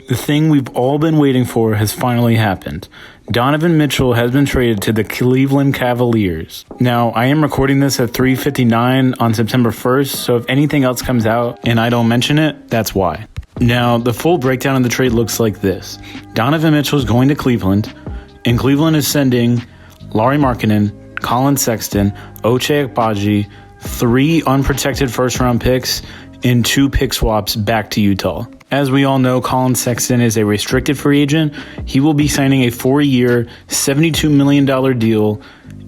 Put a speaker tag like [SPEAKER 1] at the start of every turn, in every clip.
[SPEAKER 1] The thing we've all been waiting for has finally happened. Donovan Mitchell has been traded to the Cleveland Cavaliers. Now, I am recording this at 3:59 on September 1st, so if anything else comes out and I don't mention it, that's why. Now, the full breakdown of the trade looks like this. Donovan Mitchell is going to Cleveland, and Cleveland is sending Lauri Markkanen, Colin Sexton, Ochai Agbaji, 3 unprotected first-round picks, and 2 pick swaps back to Utah. As we all know, Colin Sexton is a restricted free agent. He will be signing a 4-year, $72 million deal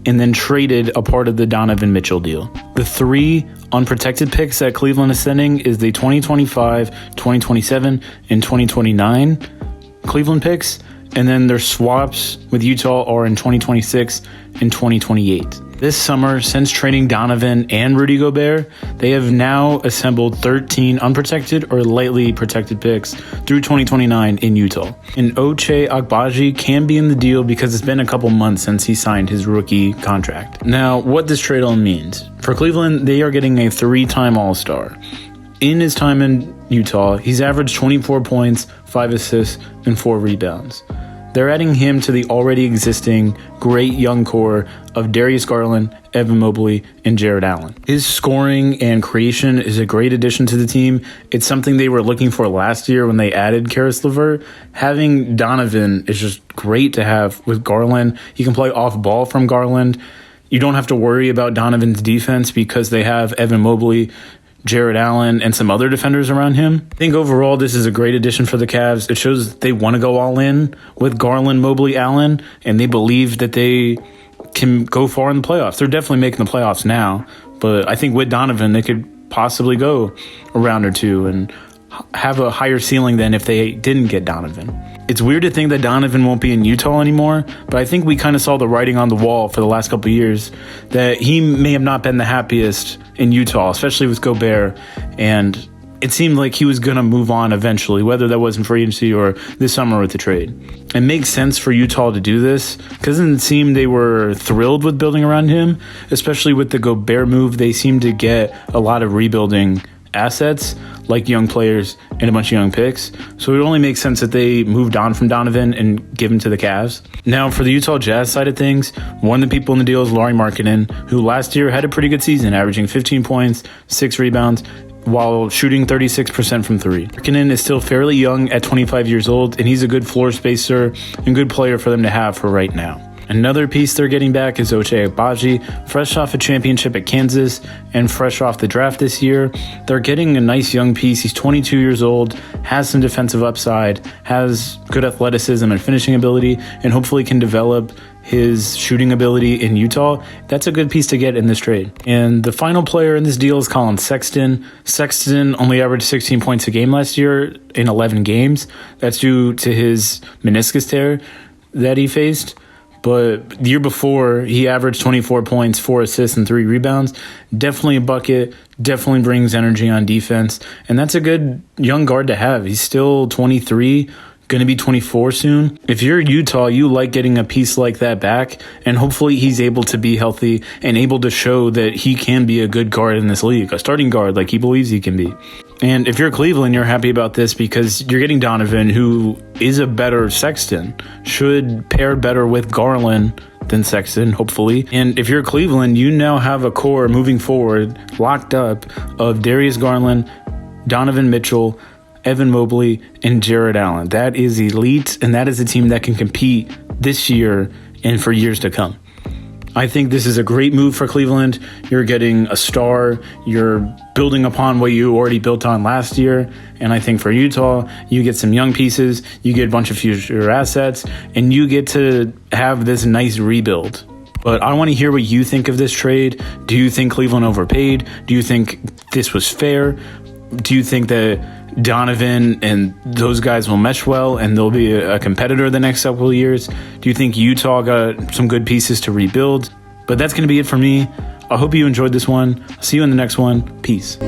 [SPEAKER 1] and then traded a part of the Donovan Mitchell deal. The 3 unprotected picks that Cleveland is sending is the 2025, 2027, and 2029 Cleveland picks, and then their swaps with Utah are in 2026 and 2028. This summer, since trading Donovan and Rudy Gobert, they have now assembled 13 unprotected or lightly protected picks through 2029 in Utah. And Ochai Agbaji can be in the deal because it's been a couple months since he signed his rookie contract. Now, what this trade all means. For Cleveland, they are getting a 3-time All-Star. In his time in Utah, he's averaged 24 points, 5 assists, and 4 rebounds. They're adding him to the already existing great young core of Darius Garland, Evan Mobley, and Jarrett Allen. His scoring and creation is a great addition to the team. It's something they were looking for last year when they added Karis LeVert. Having Donovan is just great to have with Garland. He can play off ball from Garland. You don't have to worry about Donovan's defense because they have Evan Mobley, Jarrett Allen, and some other defenders around him. I think overall this is a great addition for the Cavs. It shows they want to go all in with Garland, Mobley, Allen, and they believe that they can go far in the playoffs. They're definitely making the playoffs now, but I think with Donovan they could possibly go a round or two and have a higher ceiling than if they didn't get Donovan. It's weird to think that Donovan won't be in Utah anymore, but I think we kind of saw the writing on the wall for the last couple of years that he may have not been the happiest in Utah, especially with Gobert, and it seemed like he was going to move on eventually, whether that was in free agency or this summer with the trade. It makes sense for Utah to do this because it didn't seem they were thrilled with building around him, especially with the Gobert move. They seemed to get a lot of rebuilding assets like young players and a bunch of young picks. So it only makes sense that they moved on from Donovan and give him to the Cavs. Now for the Utah Jazz side of things, one of the people in the deal is Lauri Markkanen, who last year had a pretty good season, averaging 15 points, 6 rebounds, while shooting 36% from 3. Markkanen is still fairly young at 25 years old, and he's a good floor spacer and good player for them to have for right now. Another piece they're getting back is Ochai Agbaji, fresh off a championship at Kansas and fresh off the draft this year. They're getting a nice young piece. He's 22 years old, has some defensive upside, has good athleticism and finishing ability, and hopefully can develop his shooting ability in Utah. That's a good piece to get in this trade. And the final player in this deal is Colin Sexton. Sexton only averaged 16 points a game last year in 11 games. That's due to his meniscus tear that he faced. But the year before, he averaged 24 points, 4 assists, and 3 rebounds. Definitely a bucket, definitely brings energy on defense. And that's a good young guard to have. He's still 23, going to be 24 soon. If you're Utah, you like getting a piece like that back. And hopefully he's able to be healthy and able to show that he can be a good guard in this league, a starting guard like he believes he can be. And if you're Cleveland, you're happy about this because you're getting Donovan, who is a better Sexton, should pair better with Garland than Sexton, hopefully. And if you're Cleveland, you now have a core moving forward, locked up, of Darius Garland, Donovan Mitchell, Evan Mobley, and Jarrett Allen. That is elite, and that is a team that can compete this year and for years to come. I think this is a great move for Cleveland. You're getting a star. You're building upon what you already built on last year. And I think for Utah, you get some young pieces, you get a bunch of future assets, and you get to have this nice rebuild. But I want to hear what you think of this trade. Do you think Cleveland overpaid? Do you think this was fair? Do you think that Donovan and those guys will mesh well and they'll be a competitor the next couple of years? Do you think Utah got some good pieces to rebuild? But that's going to be it for me. I hope you enjoyed this one. I'll see you in the next one. Peace.